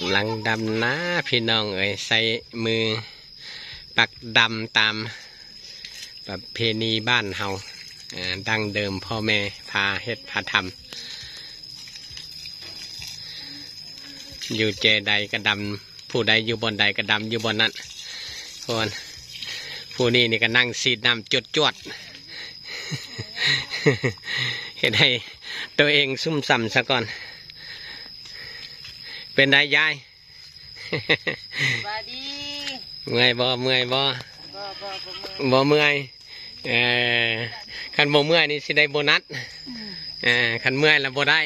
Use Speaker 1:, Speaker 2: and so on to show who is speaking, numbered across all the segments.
Speaker 1: กำลังดำนะพี่น้องเอ้ยใส่มือปักดำตามประเพณีบ้านเฮาดั้งเดิมพ่อแม่พาเฮ็ดพาทำอยู่เจใดก็ดำผู้ใดอยู่บนใดก็ดำอยู่บนนั้นคนผู้นี้นี่ก็นั่งสีดน้ำจวดเห็นให้ตัวเองซุ่มซ่ำซะก่อนเป็นได้ยายเมื่อยบ่เมื่อยบ่บ่เมื่อยคันบ่เมื่อยนี่สิได้โบนัสคันเมื่อยแล้วบ่ได้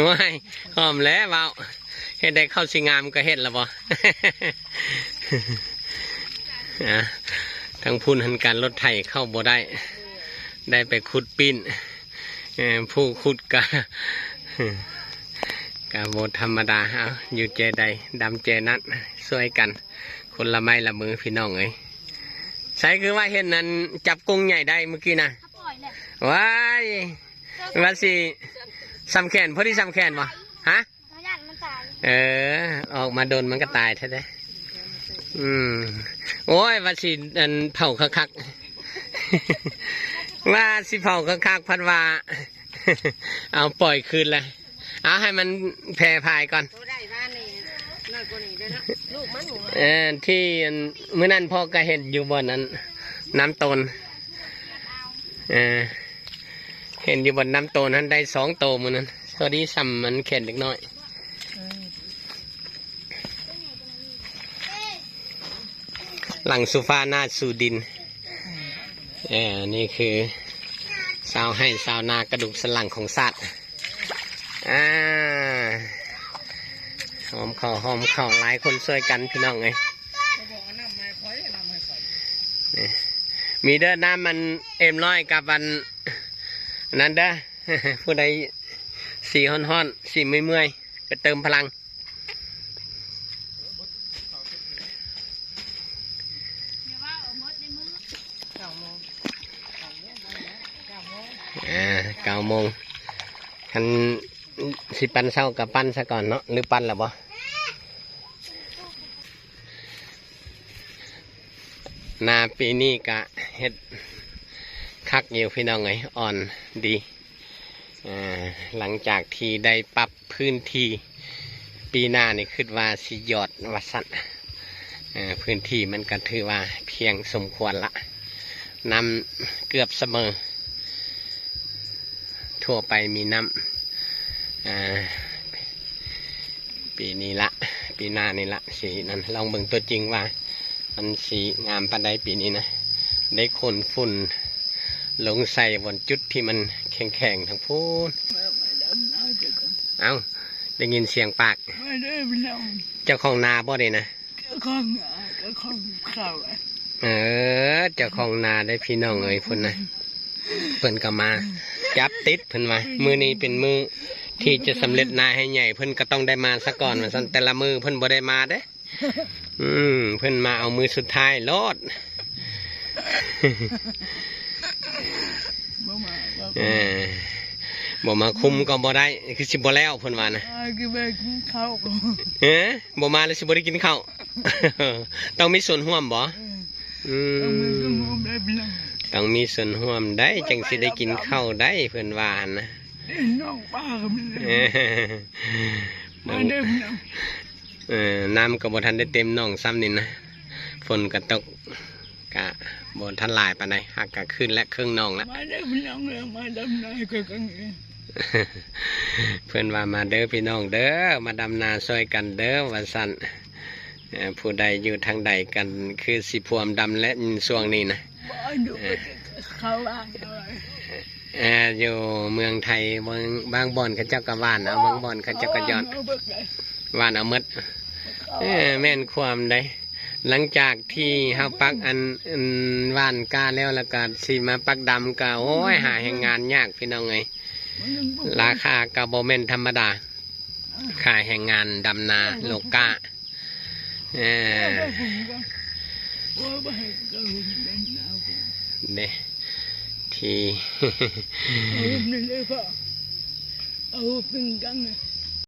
Speaker 1: ไม่หอมแล้วเบาเฮ็ดได้เข้าสิงามก็เฮ็ดแล้วบ่ทั้งพุ่นหันการรถไถเข้าบ่ได้ไปขุดปิ้นผู้ขุดกะโบธรรมดาเอาอยู่เจใดดำเจนัดช่วยกันคนละไม้ละมือพี่น้องเอ้ยใช่คือว่าเห็นนั้นจับกุ้งใหญ่ได้เมื่อกี้นะว้ายว่าสิซ้ำแขนพอดีซ้ำแขนบ่ฮะออกมาโดนมันก็ตายแท้โอ้ยว่าสิเผาคักว่าสิเผาคักพัดว่าเอาปล่อยคืนเลยเอาให้มันแพร่พายก่อนที่เมื่อนั้นพ่อก็เห็นอยู่บนนั้นน้ำตนเห็นอยู่บนน้ำตนนั้นได้2 โตมือนั้นพอดีซ้ำมันเข็นเล็กน้อยหลังสุฟ้าหน้าสู่ดินนี่คือสาวให้สาวนากระดูกสันหลังของสัตว์หอมเข่าหลายคนช่วยกันพี่น้องเลยมีเด้อน้ำมันเอ็มร้อยกับวันนั้นเด้อผู้ใดสีฮ้อนสีเมื่อยไปเติมพลัง9 โมงคันสิปันเศร้ากับปั้นซะก่อนเนาะหรือปั้นหรือบ่นาปีนี้กะเฮ็ดคักอยู่พี่น้องไงอ่อนดีหลังจากที่ได้ปรับพื้นที่ปีหน้านี่คิดว่าสิยอดวัสันพื้นที่มันก็ถือว่าเพียงสมควรละน้ำเกือบเสมอทั่วไปมีน้ำปีนี้ละปีหน้านี่ละสีนั้นลองเบิ่งตัวจริงว่ามันสีงามปานใดปีนี้นะได้ขนฝุ่นลงใส่บนจุดที่มันแข็งๆทั้งพูนเอาได้ยินเสียงปากเจ้าของนาบ่ได้นะเจ้าของนาได้พี่น้องเอ้ยพุ่นนะเพิ่นก็มาจับติดเพิ่นมามือนี้เป็นมือที่จะสำเร็จนาให้ใหญ่เพิ่นก็ต้องได้มาซะก่อนว่าซั่นแต่ละมือเพิ่นบ่ได้มาเด้เพิ่นมาเอามือสุดท้ายโลดบ่มาคุมก็บ่ได้คือสิบ่แล้วเพิ่นว่านะบ่มาแล้วสิบ่ได้กินข้าวต้องมีส่วนร่วมบ่ต้องมีส่วนร่วมได้จังสิได้กินข้าวได้เพื่อนว่านะน้องป้าก็มีน้ำกับบทันได้เต็มน่องซ้ำนี่นะฝนก็ตกกะบทันหลายปานใดหักกะขึ้นและครึ่งน่องแล้วเพื่อนว่ามาเด้อพี่น้องเด้อมาดำนาช่วยกันเด้อวันสันผู้ใดอยู่ทางใดกันคือสิพวมดำและช่วงนี้นะอยู่เมืองไทยบางบ่อนเขาเจ้ากระวานเอาบางบ่อนเขาเจ้ากระยอดวานเอามดแม่นความใดหลังจากที่เฮาปักอันว่านกาแล้วก็สิมาปักดำก็โอ้ยหาแห่งงานยากพี่น้องไงราคาก็บ่แม่นธรรมดาค่าแห่งงานดำนาโลกาเนี่ยที่